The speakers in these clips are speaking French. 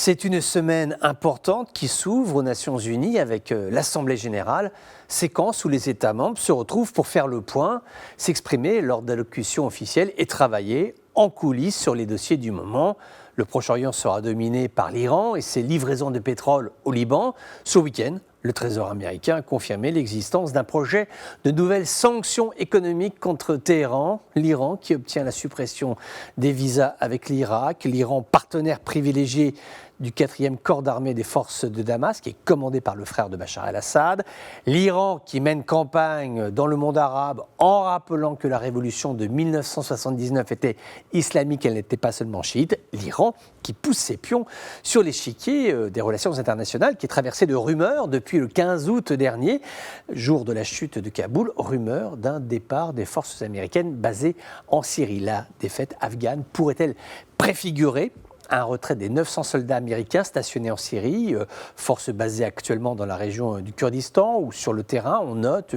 C'est une semaine importante qui s'ouvre aux Nations Unies avec l'Assemblée générale, séquence où les États membres se retrouvent pour faire le point, s'exprimer lors d'allocutions officielles et travailler en coulisses sur les dossiers du moment. Le Proche-Orient sera dominé par l'Iran et ses livraisons de pétrole au Liban. Ce week-end, le Trésor américain a confirmé l'existence d'un projet de nouvelles sanctions économiques contre Téhéran. L'Iran qui obtient la suppression des visas avec l'Irak, l'Iran partenaire privilégié du 4e corps d'armée des forces de Damas, qui est commandé par le frère de Bachar el-Assad. L'Iran qui mène campagne dans le monde arabe en rappelant que la révolution de 1979 était islamique, elle n'était pas seulement chiite. L'Iran qui pousse ses pions sur l'échiquier des relations internationales, qui est traversé de rumeurs depuis le 15 août dernier, jour de la chute de Kaboul, rumeur d'un départ des forces américaines basées en Syrie. La défaite afghane pourrait-elle préfigurer un retrait des 900 soldats américains stationnés en Syrie, force basée actuellement dans la région du Kurdistan, où sur le terrain, on note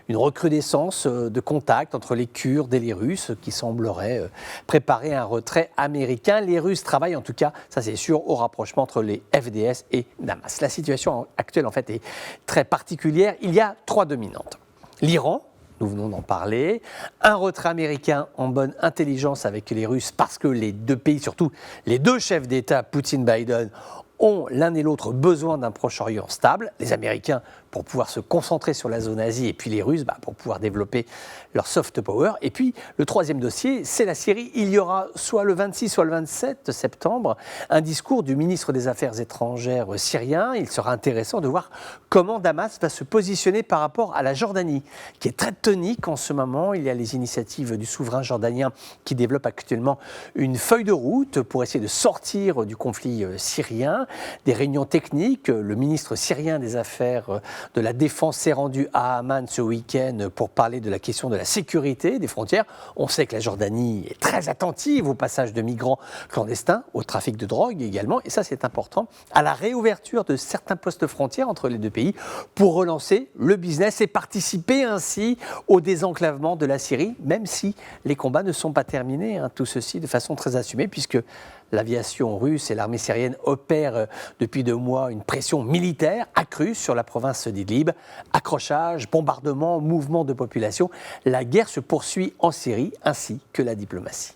une recrudescence de contacts entre les Kurdes et les Russes qui sembleraient préparer un retrait américain. Les Russes travaillent en tout cas, ça c'est sûr, au rapprochement entre les FDS et Damas. La situation actuelle en fait est très particulière. Il y a trois dominantes. L'Iran, nous venons d'en parler, un retrait américain en bonne intelligence avec les Russes parce que les deux pays, surtout les deux chefs d'État, Poutine et Biden, ont l'un et l'autre besoin d'un Proche-Orient stable. Les Américains pour pouvoir se concentrer sur la zone Asie et puis les Russes pour pouvoir développer leur soft power. Et puis le troisième dossier, c'est la Syrie. Il y aura soit le 26, soit le 27 septembre un discours du ministre des Affaires étrangères syrien. Il sera intéressant de voir comment Damas va se positionner par rapport à la Jordanie, qui est très tonique en ce moment. Il y a les initiatives du souverain jordanien qui développe actuellement une feuille de route pour essayer de sortir du conflit syrien. Des réunions techniques. Le ministre syrien des Affaires de la Défense s'est rendu à Amman ce week-end pour parler de la question de la sécurité des frontières. On sait que la Jordanie est très attentive au passage de migrants clandestins, au trafic de drogue également, et ça c'est important, à la réouverture de certains postes frontières entre les deux pays pour relancer le business et participer ainsi au désenclavement de la Syrie, même si les combats ne sont pas terminés. Tout ceci de façon très assumée, puisque l'aviation russe et l'armée syrienne opèrent depuis 2 mois une pression militaire accrue sur la province d'Idlib. Accrochage, bombardements, mouvements de population. La guerre se poursuit en Syrie ainsi que la diplomatie.